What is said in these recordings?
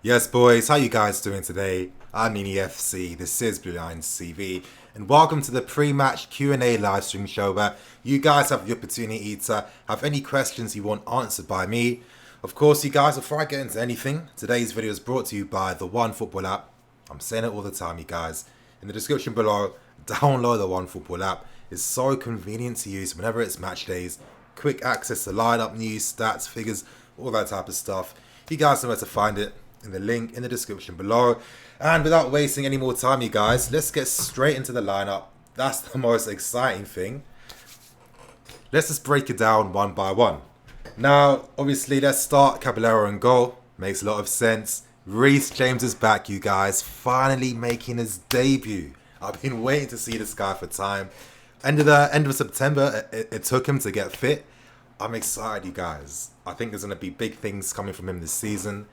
Yes, boys, how you guys doing today? I'm FC, this is Blue Lions CV, and welcome to the pre-match Q&A live stream show where you guys have the opportunity to have any questions you want answered by me. Of course, you guys, before I get into anything, today's video is brought to you by the One Football app. I'm saying it all the time, you guys. In the description below, download the One Football app. It's so convenient to use whenever it's match days. Quick access to lineup news, stats, figures, all that type of stuff. You guys know where to find it in the link in the description below. And without wasting any more time, you guys, let's get straight into the lineup. That's the most exciting thing. Let's just break it down one by one. Now, obviously, let's start Caballero in goal. Makes a lot of sense. Reece James is back, you guys, finally making his debut. I've been waiting to see this guy for time. End of September, it took him to get fit. I'm excited, you guys. I think there's going to be big things coming from him this season.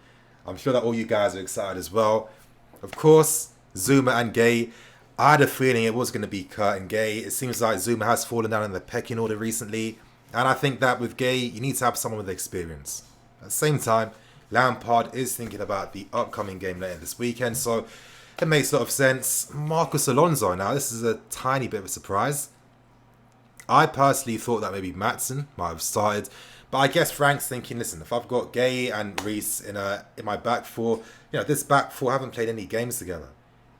I'm sure that all you guys are excited as well. Of course, Zuma and Gay. I had a feeling it was going to be Kurt and Gay. It seems like Zuma has fallen down in the pecking order recently. And I think that with Gay, you need to have someone with experience. At the same time, Lampard is thinking about the upcoming game later this weekend. So it makes a lot of sense. Marcos Alonso. Now, this is a tiny bit of a surprise. I personally thought that maybe Maatsen might have started. But I guess Frank's thinking, listen, if I've got Gay and Reece in my back four, this back four haven't played any games together.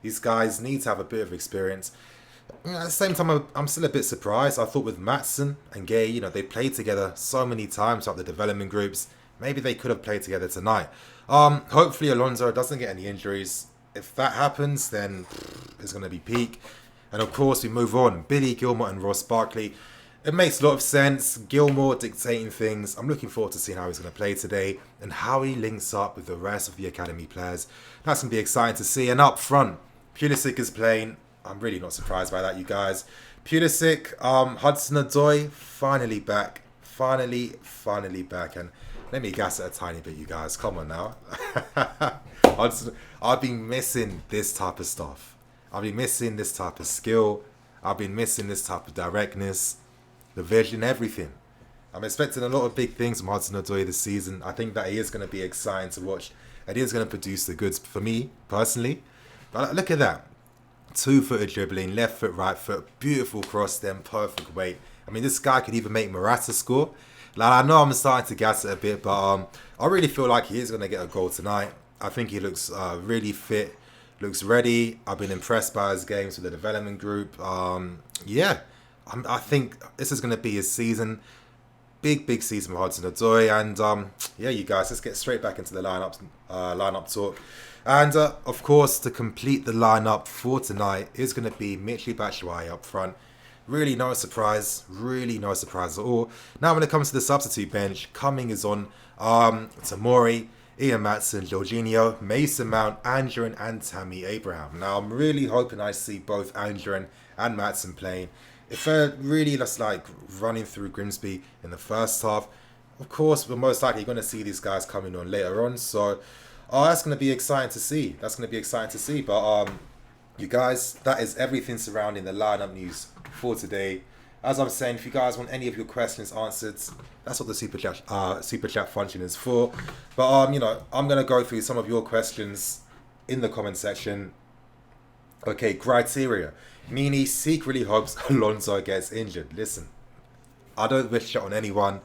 These guys need to have a bit of experience. At the same time, I'm still a bit surprised. I thought with Maatsen and Gay, they played together so many times throughout the development groups. Maybe they could have played together tonight. Hopefully Alonso doesn't get any injuries. If that happens, then it's going to be peak. And of course, we move on. Billy Gilmour and Ross Barkley. It makes a lot of sense. Gilmour dictating things. I'm looking forward to seeing how he's going to play today and how he links up with the rest of the academy players. That's going to be exciting to see. And up front, Pulisic is playing. I'm really not surprised by that, you guys. Pulisic, Hudson Odoi, finally back. Finally back. And let me gas it a tiny bit, you guys. Come on now. I've been missing this type of stuff. I've been missing this type of skill. I've been missing this type of directness. The vision, everything. I'm expecting a lot of big things from Hudson Odoi this season. I think that he is going to be exciting to watch. And he is going to produce the goods for me, personally. But look at that. 2-footed dribbling, left foot, right foot, beautiful cross, then perfect weight. I mean, this guy could even make Morata score. Like, I know I'm starting to gas it a bit, but I really feel like he is going to get a goal tonight. I think he looks really fit, looks ready. I've been impressed by his games with the development group. Yeah. I think this is going to be his season. Big season for Hudson Odoi. And yeah, you guys, let's get straight back into the lineup talk. And of course, to complete the lineup for tonight is going to be Michy Batshuayi up front. Really no surprise at all. Now when it comes to the substitute bench, Cumming is on. Tamori, Ian Maatsen, Jorginho, Mason Mount, Andrew and Tammy Abraham. Now I'm really hoping I see both Andrew and Maatsen playing. If they're really just like running through Grimsby in the first half, of course, we're most likely going to see these guys coming on later on. So, that's going to be exciting to see. But, you guys, that is everything surrounding the lineup news for today. As I'm saying, if you guys want any of your questions answered, that's what the super chat function is for. But, I'm going to go through some of your questions in the comment section. Okay, criteria. Nini secretly hopes Alonso gets injured. Listen, I don't wish it on anyone.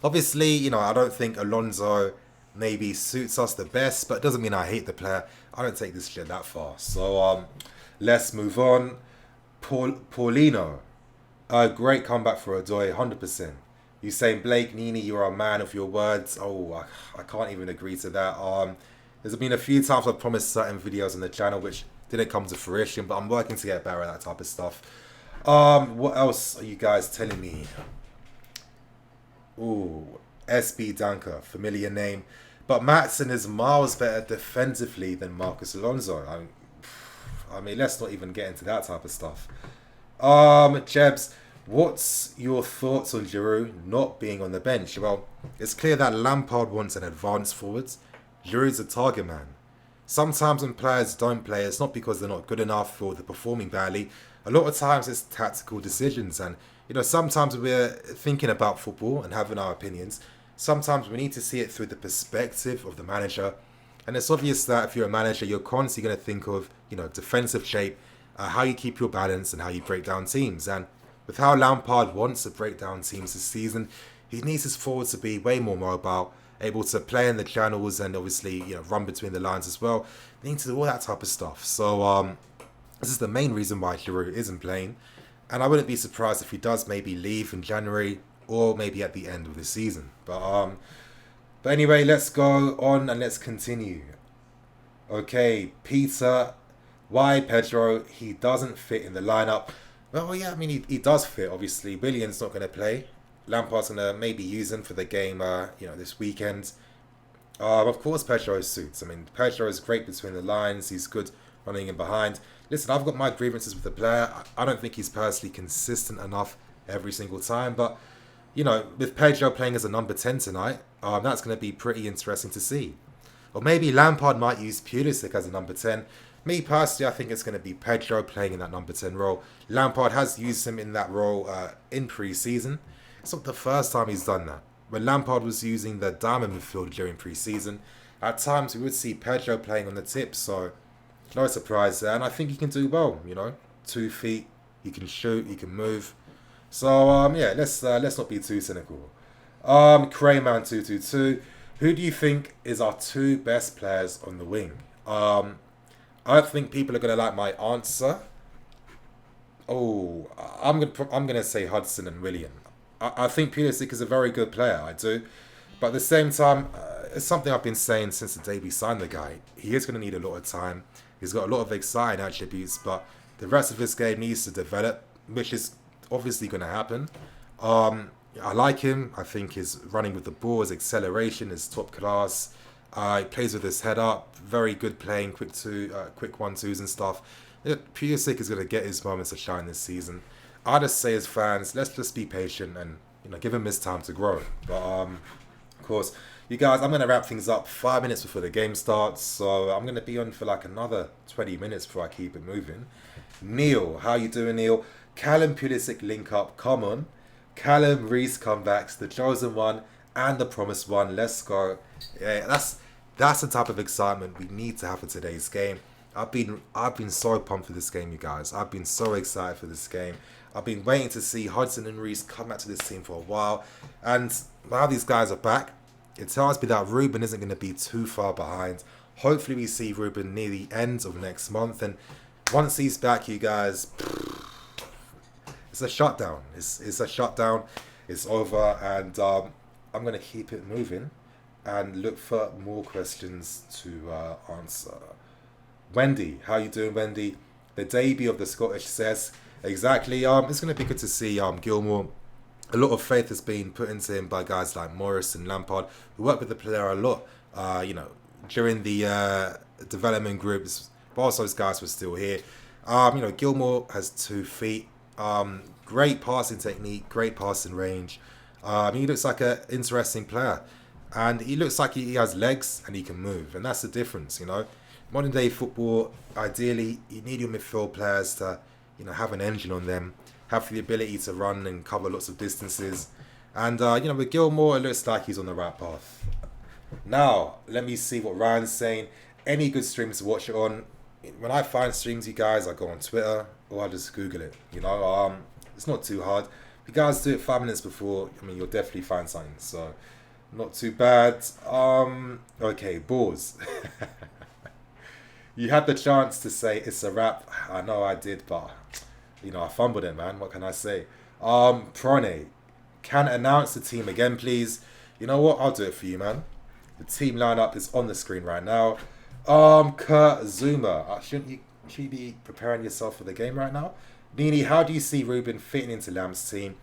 Obviously, I don't think Alonso maybe suits us the best, but it doesn't mean I hate the player. I don't take this shit that far. So, let's move on. Paulino. A great comeback for Odoi, 100%. You saying, Blake, Nini, you're a man of your words. Oh, I can't even agree to that. There's been a few times I've promised certain videos on the channel which didn't come to fruition, but I'm working to get better at that type of stuff. What else are you guys telling me? Ooh, SB Danker, familiar name. But Maatsen is miles better defensively than Marcos Alonso. I mean, let's not even get into that type of stuff. Jebs, what's your thoughts on Giroud not being on the bench? Well, it's clear that Lampard wants an advanced forward. Giroud's a target man. Sometimes when players don't play, it's not because they're not good enough or they're performing badly. A lot of times it's tactical decisions. And, sometimes we're thinking about football and having our opinions. Sometimes we need to see it through the perspective of the manager. And it's obvious that if you're a manager, you're constantly going to think of, defensive shape, how you keep your balance and how you break down teams. And with how Lampard wants to break down teams this season, he needs his forwards to be way more mobile, able to play in the channels and obviously, run between the lines as well. They need to do all that type of stuff. So this is the main reason why Giroud isn't playing. And I wouldn't be surprised if he does maybe leave in January or maybe at the end of the season. But anyway, let's go on and let's continue. Okay, Peter, why Pedro? He doesn't fit in the lineup. Well, yeah, I mean, he does fit, obviously. Willian's not going to play. Lampard's going to maybe use him for the game, this weekend. Of course, Pedro suits. I mean, Pedro is great between the lines. He's good running in behind. Listen, I've got my grievances with the player. I don't think he's personally consistent enough every single time. But, with Pedro playing as a number 10 tonight, that's going to be pretty interesting to see. Or maybe Lampard might use Pulisic as a number 10. Me personally, I think it's going to be Pedro playing in that number 10 role. Lampard has used him in that role in pre-season. It's not the first time he's done that. When Lampard was using the diamond midfield during pre-season, at times we would see Pedro playing on the tip, so no surprise there. And I think he can do well, 2 feet, he can shoot, he can move. So yeah, let's not be too cynical. Crayman222, who do you think is our 2 best players on the wing? I think people are gonna like my answer. Oh, I'm gonna say Hudson and Willian. I think Pulisic is a very good player, I do. But at the same time, it's something I've been saying since the day we signed the guy. He is going to need a lot of time. He's got a lot of exciting attributes, but the rest of his game needs to develop, which is obviously going to happen. I like him. I think his running with the ball, his acceleration is top class. He plays with his head up. Very good playing, quick 1-2s and stuff. Pulisic is going to get his moments of shine this season. I just say as fans, let's just be patient and give him his time to grow. But of course, you guys, I'm gonna wrap things up 5 minutes before the game starts, so I'm gonna be on for like another 20 minutes before I keep it moving. Neil, how you doing, Neil? Callum Pulisic link up, come on. Callum Reece comebacks, the chosen one and the promised one. Let's go. Yeah, that's the type of excitement we need to have for today's game. I've been so pumped for this game, you guys. I've been so excited for this game. I've been waiting to see Hudson and Reece come back to this team for a while. And now these guys are back. It tells me that Ruben isn't going to be too far behind. Hopefully we see Ruben near the end of next month. And once he's back, you guys, it's a shutdown. It's a shutdown. It's over. And I'm going to keep it moving and look for more questions to answer. Wendy, how you doing, Wendy? The debut of the Scottish says exactly. It's going to be good to see Gilmour. A lot of faith has been put into him by guys like Morris and Lampard, who work with the player a lot. During the development groups, whilst those guys were still here. Gilmour has 2 feet. Great passing technique, great passing range. He looks like an interesting player, and he looks like he has legs and he can move, and that's the difference. Modern day football, ideally, you need your midfield players to, have an engine on them, have the ability to run and cover lots of distances. And, with Gilmour, it looks like he's on the right path. Now, let me see what Ryan's saying. Any good streams to watch it on? When I find streams, you guys, I go on Twitter or I just Google it. It's not too hard. If you guys do it 5 minutes before, you'll definitely find something. So, not too bad. Okay, Boars. You had the chance to say it's a wrap. I know I did, but I fumbled it, man. What can I say? Prone, can announce the team again, please. You know what? I'll do it for you, man. The team lineup is on the screen right now. Kurt Zuma. Shouldn't you be preparing yourself for the game right now? Nini, how do you see Ruben fitting into Lamp's team?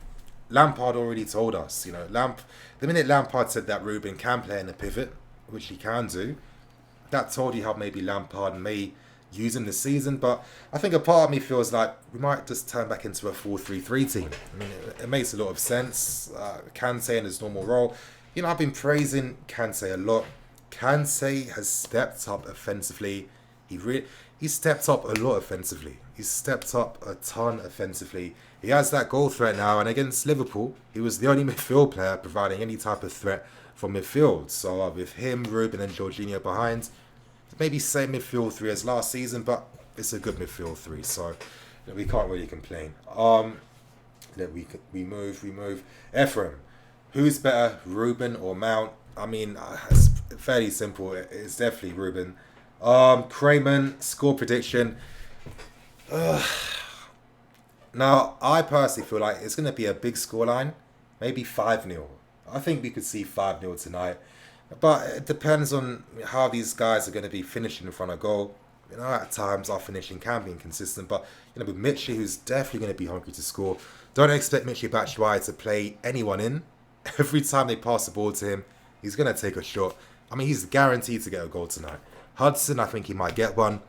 Lampard already told us. The minute Lampard said that Ruben can play in the pivot, which he can do, that told you how maybe Lampard may use him this season. But I think a part of me feels like we might just turn back into a 4-3-3 team. It makes a lot of sense. Kante in his normal role. I've been praising Kante a lot. Kante has stepped up offensively. He stepped up a lot offensively. He's stepped up a ton offensively. He has that goal threat now, and against Liverpool, he was the only midfield player providing any type of threat from midfield. So with him, Ruben and Jorginho behind, maybe same midfield three as last season, but it's a good midfield three, so we can't really complain. We move. Ephraim, who's better, Ruben or Mount? I mean, it's fairly simple. It's definitely Ruben. Crayman, score prediction. Now, I personally feel like it's going to be a big scoreline, maybe 5-0. I think we could see 5-0 tonight. But it depends on how these guys are going to be finishing in front of goal. At times our finishing can be inconsistent, but with Mitchie, who's definitely going to be hungry to score, don't expect Mitchie Batshuayi to play anyone in. Every time they pass the ball to him, he's going to take a shot. I mean, he's guaranteed to get a goal tonight. Hudson, I think he might get one.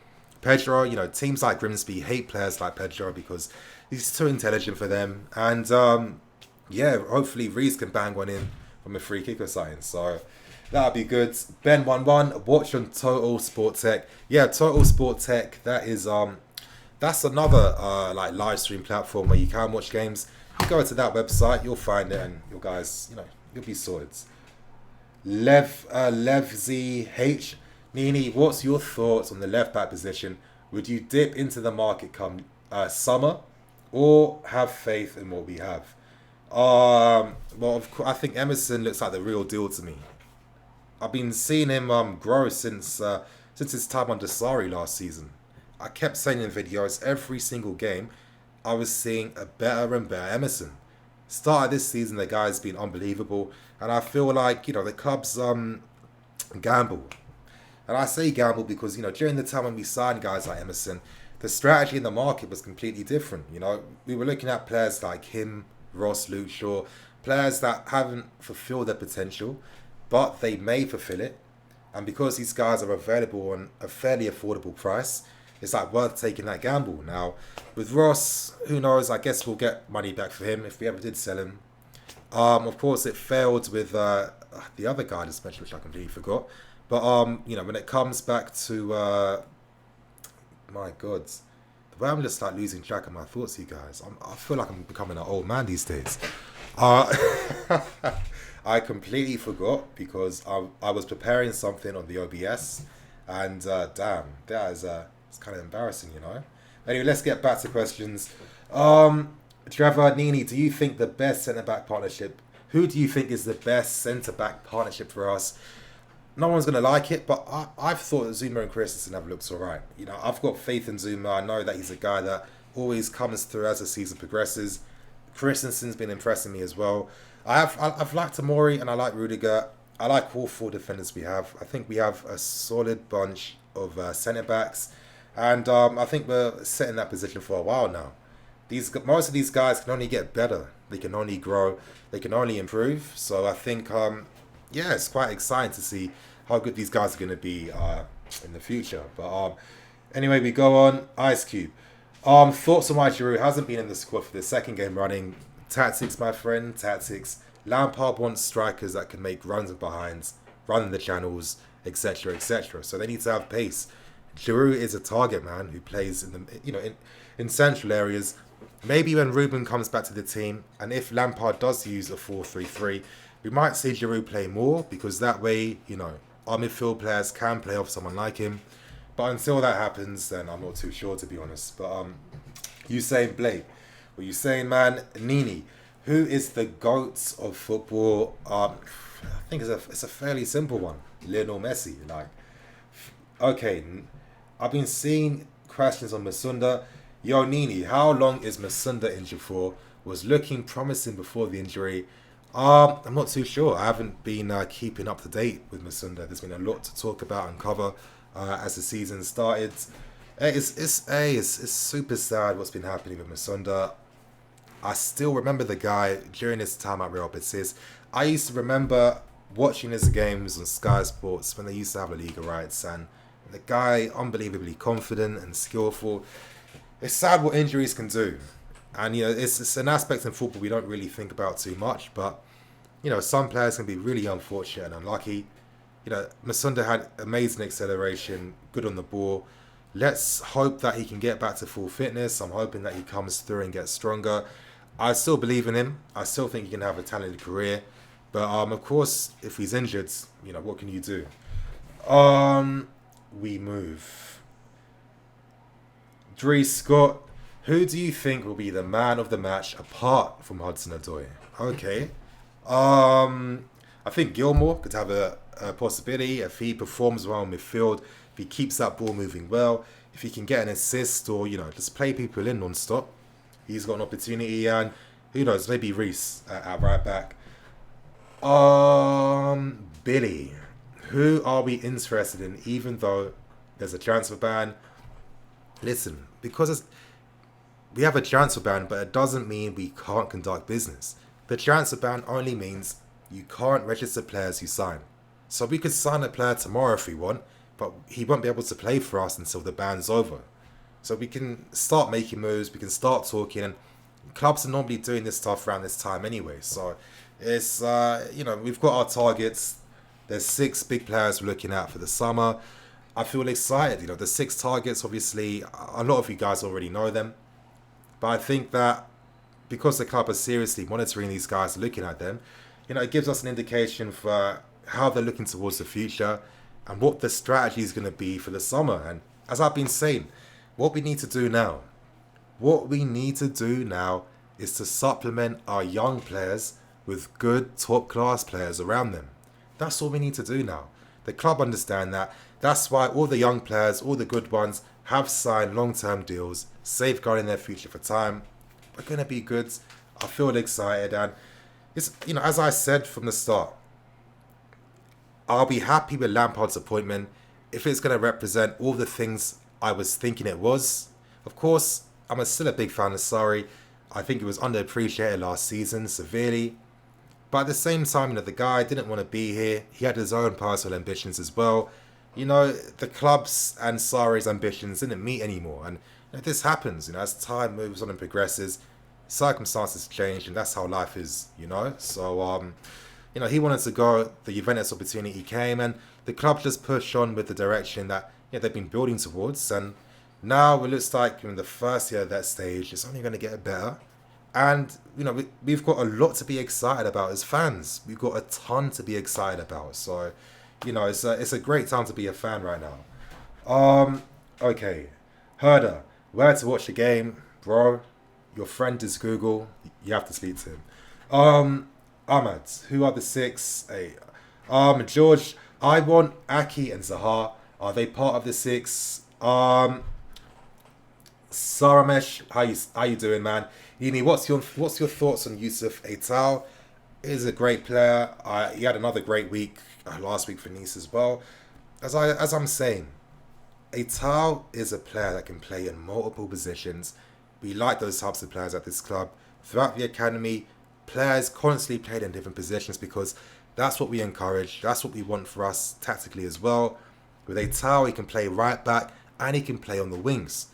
Pedro, teams like Grimsby hate players like Pedro because he's too intelligent for them. And hopefully Reece can bang one in from a free kick or something. So that'll be good. Ben11, watch on Total Sport Tech. Yeah, Total Sport Tech. That is that's another live stream platform where you can watch games. You go to that website, you'll find it, and you guys, you'll be sorted. LevZH, Nini, what's your thoughts on the left back position? Would you dip into the market come summer, or have faith in what we have? Well, of course, I think Emerson looks like the real deal to me. I've been seeing him grow since his time under Sarri last season. I kept saying in videos every single game, I was seeing a better and better Emerson. Started this season, the guy's been unbelievable, and I feel like the club's gamble. And I say gamble because during the time when we signed guys like Emerson, the strategy in the market was completely different. We were looking at players like him, Ross, Luke Shaw, players that haven't fulfilled their potential, but they may fulfill it. And because these guys are available on a fairly affordable price, it's worth taking that gamble. Now, with Ross, who knows? I guess we'll get money back for him if we ever did sell him. Of course, it failed with the other guy I just mentioned, which I completely forgot. But when it comes back to my God, the way I'm just losing track of my thoughts, you guys. I feel like I'm becoming an old man these days. I completely forgot because I was preparing something on the OBS, and damn, that is it's kind of embarrassing, Anyway, let's get back to questions. Trevor, Nini, do you think the best centre-back partnership? Who do you think is the best centre-back partnership for us? No one's going to like it, but I've thought that Zuma and Christensen have looked alright. I've got faith in Zuma. I know that he's a guy that always comes through as the season progresses. Christensen's been impressing me as well. I've liked Tamori and I like Rudiger. I like all four defenders we have. I think we have a solid bunch of centre-backs. And I think we're set in that position for a while now. Most of these guys can only get better. They can only grow. They can only improve. So I think, it's quite exciting to see how good these guys are going to be in the future. But anyway, we go on. Ice Cube. Thoughts on why Giroud hasn't been in the squad for the second game running. Tactics, my friend. Tactics. Lampard wants strikers that can make runs and behinds, run in the channels, etc., etc. So they need to have pace. Giroud is a target man who plays in the in central areas. Maybe when Ruben comes back to the team, and if Lampard does use a 4-3-3, we might see Giroud play more because that way, our midfield players can play off someone like him. But until that happens, then I'm not too sure, to be honest. But you saying Blake? What you saying, man? Nini, who is the GOAT of football? I think it's a fairly simple one. Lionel Messi. Okay, I've been seeing questions on Masunda. Yo, Nini, how long is Masunda injured for? Was looking promising before the injury. I'm not too sure. I haven't been keeping up to date with Masunda. There's been a lot to talk about and cover as the season started. It's super sad what's been happening with Masunda. I still remember the guy during his time at Real Betis. I used to remember watching his games on Sky Sports when they used to have La Liga rights, and the guy unbelievably confident and skillful. It's sad what injuries can do, and it's an aspect in football we don't really think about too much. But some players can be really unfortunate and unlucky. Masunda had amazing acceleration, good on the ball. Let's hope that he can get back to full fitness. I'm hoping that he comes through and gets stronger. I still believe in him. I still think he can have a talented career. But of course, if he's injured, what can you do? we move? Dre Scott, who do you think will be the man of the match apart from Hudson Odoi? Okay. I think Gilmore could have a possibility if he performs well in midfield, if he keeps that ball moving well, if he can get an assist or, just play people in non-stop. He's got an opportunity, and who knows, maybe Reece at right back. Billy, who are we interested in even though there's a transfer ban? Listen, because we have a transfer ban, but it doesn't mean we can't conduct business. The transfer ban only means you can't register players you sign. So we could sign a player tomorrow if we want, but he won't be able to play for us until the ban's over. So we can start making moves, we can start talking, and clubs are normally doing this stuff around this time anyway. So it's, we've got our targets. There's 6 big players we're looking at for the summer. I feel excited. The 6 targets, obviously, a lot of you guys already know them. But I think that because the club is seriously monitoring these guys, looking at them, it gives us an indication for how they're looking towards the future and what the strategy is going to be for the summer. And as I've been saying, what we need to do now is to supplement our young players with good top-class players around them. That's all we need to do now. The club understand that. That's why all the young players, all the good ones, have signed long-term deals, safeguarding their future for time. We're going to be good. I feel excited, and it's, as I said from the start, I'll be happy with Lampard's appointment if it's going to represent all the things I was thinking it was. Of course, I'm still a big fan of Sarri. I think he was underappreciated last season severely. But at the same time, the guy didn't want to be here. He had his own personal ambitions as well. The club's and Sarri's ambitions didn't meet anymore. And this happens, as time moves on and progresses, circumstances change, and that's how life is, So, he wanted to go, the Juventus opportunity came, and the club just pushed on with the direction that they've been building towards. And now it looks like in the first year of that stage, it's only going to get better. And, we've got a lot to be excited about as fans. We've got a ton to be excited about. So, it's a great time to be a fan right now. Okay. Herder, where to watch the game? Bro, your friend is Google. You have to speak to him. Ahmad, who are the 6? George, I want Aki and Zaha. Are they part of the 6? Saramesh, how you doing, man? Yini, what's your thoughts on Yusuf Aital? He's a great player. He had another great week last week for Nice as well. As I'm saying, Aital is a player that can play in multiple positions. We like those types of players at this club. Throughout the academy, players constantly played in different positions because that's what we encourage. That's what we want for us tactically as well. With Aital, he can play right back and he can play on the wings.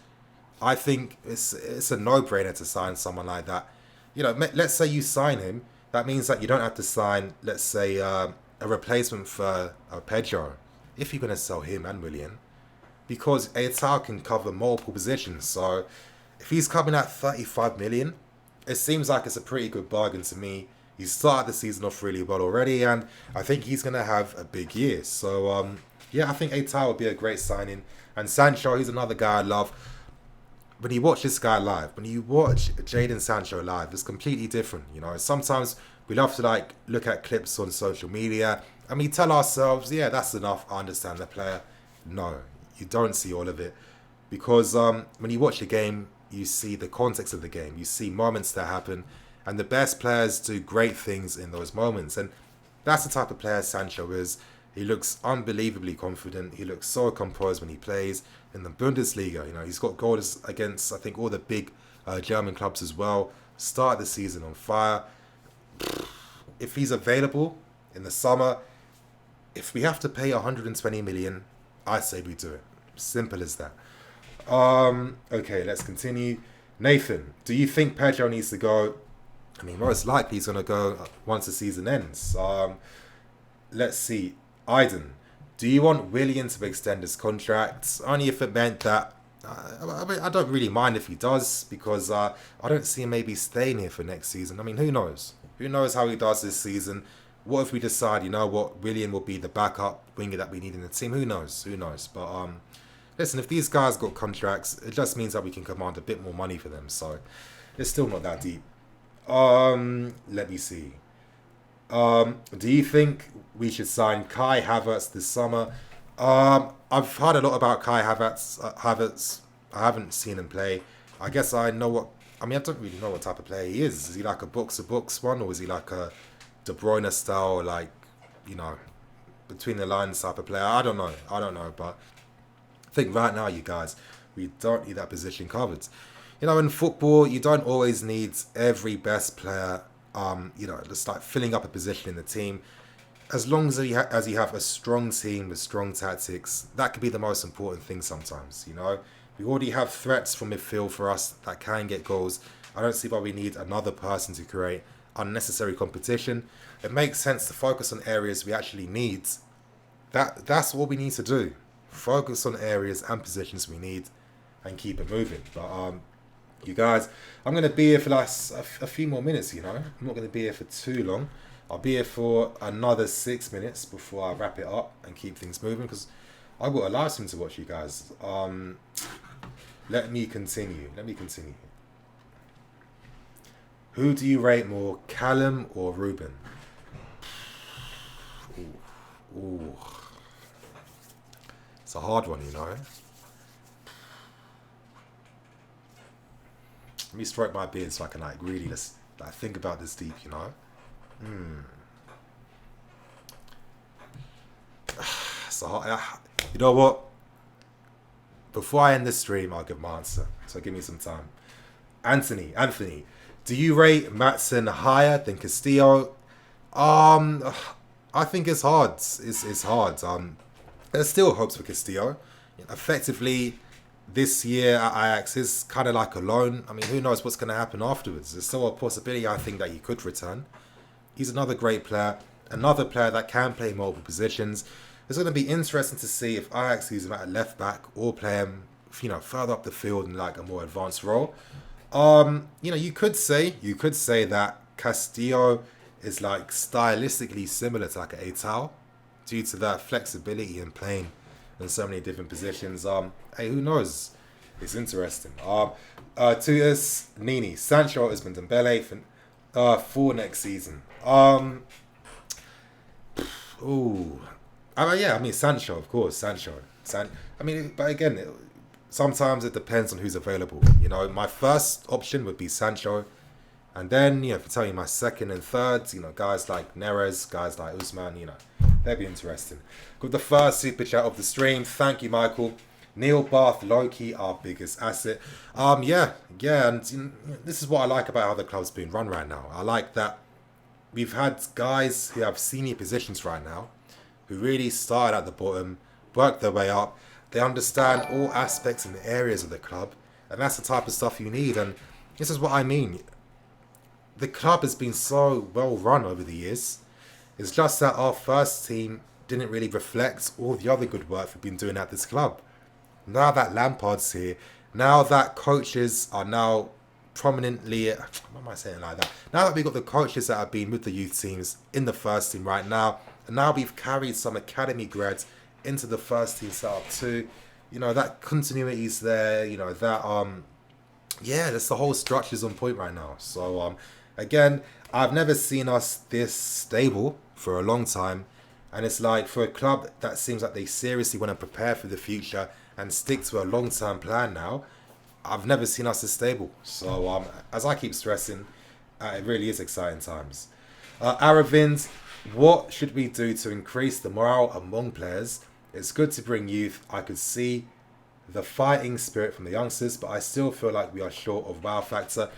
I think it's a no-brainer to sign someone like that. Let's say you sign him. That means that you don't have to sign, let's say, a replacement for Pedro, if you're going to sell him and Willian, because Aital can cover multiple positions. So if he's coming at 35 million, it seems like it's a pretty good bargain to me. He started the season off really well already, and I think he's going to have a big year. So, I think Aital would be a great signing. And Sancho, he's another guy I love. When you watch this guy live, when you watch Jadon Sancho live, it's completely different. Sometimes we love to look at clips on social media and we tell ourselves, yeah, that's enough, I understand the player. No, you don't see all of it, because when you watch the game, you see the context of the game, you see moments that happen, and the best players do great things in those moments. And that's the type of player Sancho is. He looks unbelievably confident. He looks so composed when he plays in the Bundesliga. He's got goals against, I think, all the big German clubs as well. Started the season on fire. If he's available in the summer, if we have to pay 120 million, I say we do it. Simple as that. Okay, let's continue. Nathan, do you think Pedro needs to go? I mean, most likely he's going to go once the season ends. Let's see. Aiden, do you want Willian to extend his contract? Only if it meant that... I don't really mind if he does, because I don't see him maybe staying here for next season. I mean, who knows? Who knows how he does this season? What if we decide, you know what, Willian will be the backup winger that we need in the team? Who knows? Who knows? But listen, if these guys got contracts, it just means that we can command a bit more money for them. So it's still not that deep. Let me see. Do you think we should sign Kai Havertz this summer? I've heard a lot about Kai Havertz. I haven't seen him play. I guess I know what. I mean, I don't really know what type of player he is. Is he like a box-to-box one, or is he like a De Bruyne style, like, you know, between the lines type of player? I don't know. But I think right now, you guys, we don't need that position covered. You know, in football, you don't always need every best player, you know, just like filling up a position in the team. As long as you have a strong team with strong tactics, that could be the most important thing sometimes, you know. We already have threats from midfield for us that can get goals. I don't see why we need another person to create unnecessary competition. It makes sense to focus on areas we actually need. That's what we need to do. Focus on areas and positions we need and keep it moving. But you guys, I'm going to be here for like a few more minutes, you know. I'm not going to be here for too long. I'll be here for another 6 minutes before I wrap it up and keep things moving, because I've got a live stream to watch, you guys. Let me continue. Who do you rate more, Callum or Ruben? Ooh. It's a hard one, you know. Let me stroke my beard so I can like really just like think about this deep, you know. So you know what? Before I end the stream, I'll give my answer. So give me some time. Anthony, do you rate Maatsen higher than Castillo? I think it's hard. It's hard. There's still hopes for Castillo. Effectively, this year at Ajax is kind of like a loan. I mean, who knows what's going to happen afterwards? There's still a possibility, I think, that he could return. He's another great player. Another player that can play multiple positions. It's going to be interesting to see if Ajax use him at left back or play him, you know, further up the field in like a more advanced role. You know, you could say that Castillo is like stylistically similar to like an Etal due to that flexibility in playing in so many different positions. Hey, who knows? It's interesting. To us, Nini, Sancho, Ousmane Dembele for next season. Yeah, I mean Sancho, of course, Sancho. I mean, but again, sometimes it depends on who's available. You know, my first option would be Sancho, and then, you know, if you tell me my second and third, you know, guys like Neres, guys like Ousmane, you know, that'd be interesting. Got the first super chat of the stream. Thank you, Michael. Neil Bath, Loki, our biggest asset. And you know, this is what I like about how the club's being run right now. I like that we've had guys who have senior positions right now, who really started at the bottom, worked their way up. They understand all aspects and areas of the club, and that's the type of stuff you need. And this is what I mean. The club has been so well run over the years. It's just that our first team didn't really reflect all the other good work we've been doing at this club. Now that Lampard's here, now that coaches are now prominently, what am I saying like that? Now that we've got the coaches that have been with the youth teams in the first team right now, and now we've carried some academy grads into the first team setup too. You know, that continuity is there. You know, that that's the whole structure's on point right now. So again, I've never seen us this stable for a long time, and it's like for a club that seems like they seriously want to prepare for the future and stick to a long-term plan now. I've never seen us this stable. So as I keep stressing, it really is exciting times. Aravind, what should we do to increase the morale among players? It's good to bring youth. I could see the fighting spirit from the youngsters, but I still feel like we are short of wow factor.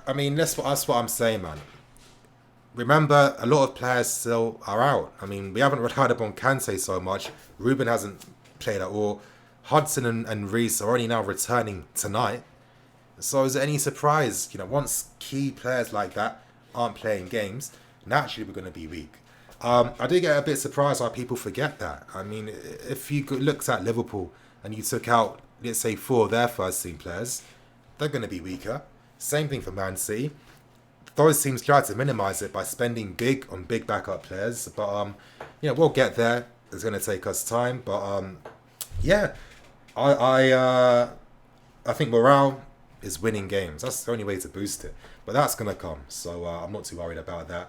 I mean, that's what I'm saying, man. Remember, a lot of players still are out. I mean, we haven't relied upon Kante so much. Ruben hasn't played at all. Hudson and Reece are only now returning tonight. So is it any surprise, you know, once key players like that aren't playing games, naturally we're going to be weak. I do get a bit surprised why people forget that. I mean, if you looked at Liverpool and you took out, let's say, 4 of their first team players, they're going to be weaker. Same thing for Man City. those teams try to minimize it by spending big on big backup players. But we'll get there. It's going to take us time. But yeah, I think morale is winning games. That's the only way to boost it. But that's going to come. So I'm not too worried about that.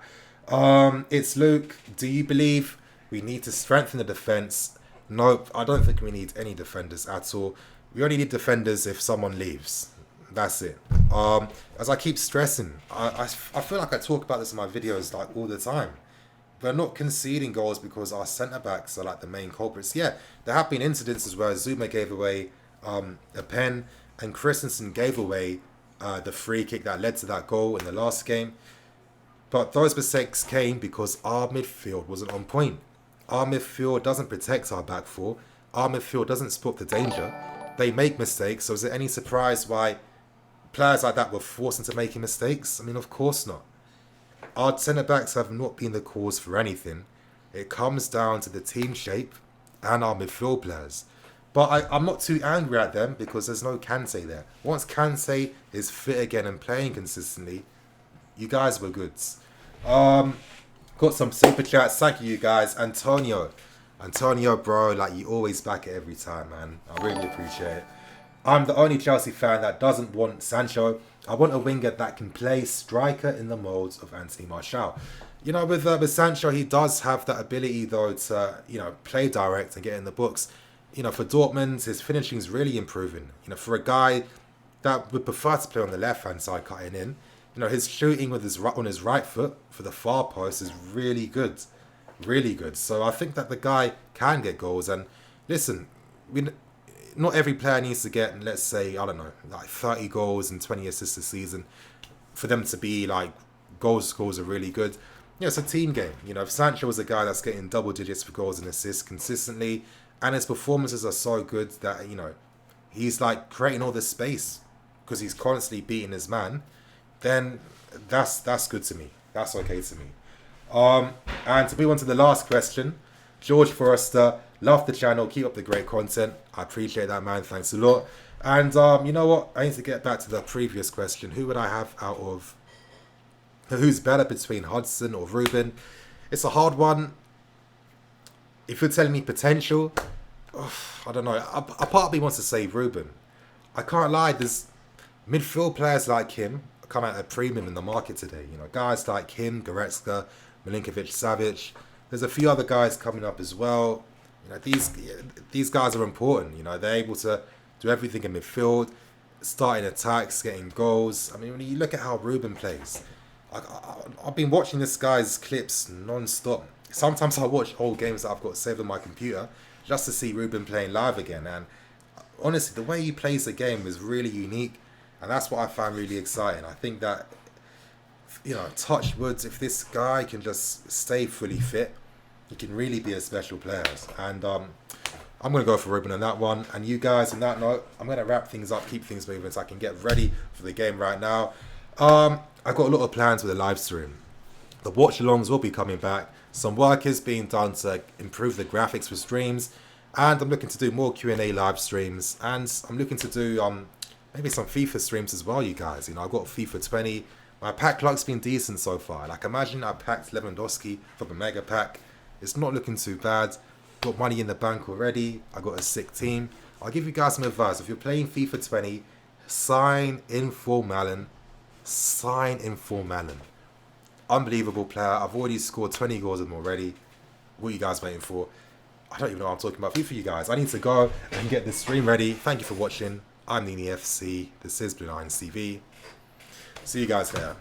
It's Luke. Do you believe we need to strengthen the defense? Nope. I don't think we need any defenders at all. We only need defenders if someone leaves. That's it. As I keep stressing, I feel like I talk about this in my videos like all the time. We're not conceding goals because our centre-backs are like the main culprits. Yeah, there have been incidences where Zuma gave away a pen and Christensen gave away the free kick that led to that goal in the last game. But those mistakes came because our midfield wasn't on point. Our midfield doesn't protect our back four. Our midfield doesn't spot the danger. They make mistakes, so is it any surprise why players like that were forced into making mistakes? I mean, of course not. Our centre-backs have not been the cause for anything. It comes down to the team shape and our midfield players. But I'm not too angry at them because there's no Kante there. Once Kante is fit again and playing consistently, you guys were goods. Got some super chats. Thank you guys. Antonio, bro, like you always back it every time, man. I really appreciate it. I'm the only Chelsea fan that doesn't want Sancho. I want a winger that can play striker in the molds of Anthony Martial. With Sancho, he does have that ability though to, play direct and get in the books. For Dortmund, his finishing is really improving. For a guy that would prefer to play on the left-hand side cutting in, his shooting with on his right foot for the far post is really good. Really good. So I think that the guy can get goals. And listen, not every player needs to get, let's say, I don't know, like 30 goals and 20 assists a season for them to be like goals scores are really good. It's a team game. If Sancho was a guy that's getting double digits for goals and assists consistently, and his performances are so good that, he's like creating all this space because he's constantly beating his man, then that's good to me. That's okay to me. And to move on to the last question, George Forrester, love the channel, keep up the great content. I appreciate that, man. Thanks a lot. And you know what? I need to get back to the previous question. Who would I have out of... Who's better between Hudson or Ruben? It's a hard one. If you're telling me potential, I don't know. A part of me wants to say Ruben. I can't lie. There's midfield players like him come out at a premium in the market today. Guys like him, Goretzka, Milinkovic, Savic. There's a few other guys coming up as well. These guys are important. They're able to do everything in midfield, starting attacks, getting goals. I mean, when you look at how Ruben plays, I've been watching this guy's clips non-stop. Sometimes I watch old games that I've got saved on my computer just to see Ruben playing live again. And honestly, the way he plays the game is really unique. And that's what I find really exciting. I think that, touch wood, if this guy can just stay fully fit, he can really be a special player. And I'm going to go for Ruben on that one. And you guys, on that note, I'm going to wrap things up, keep things moving so I can get ready for the game right now. I've got a lot of plans with the live stream. The watch-alongs will be coming back. Some work is being done to improve the graphics for streams. And I'm looking to do more QnA live streams. And I'm looking to do maybe some FIFA streams as well, you guys. I've got FIFA 20. My pack luck's been decent so far. Like, imagine I packed Lewandowski from a mega pack. It's not looking too bad. Got money in the bank already. I got a sick team. I'll give you guys some advice. If you're playing FIFA 20, sign in for Malin. Sign in for Malin. Unbelievable player. I've already scored 20 goals with him already. What are you guys waiting for? I don't even know what I'm talking about. FIFA, you guys. I need to go and get this stream ready. Thank you for watching. I'm QnA FC. This is Blue Lions TV. See you guys later.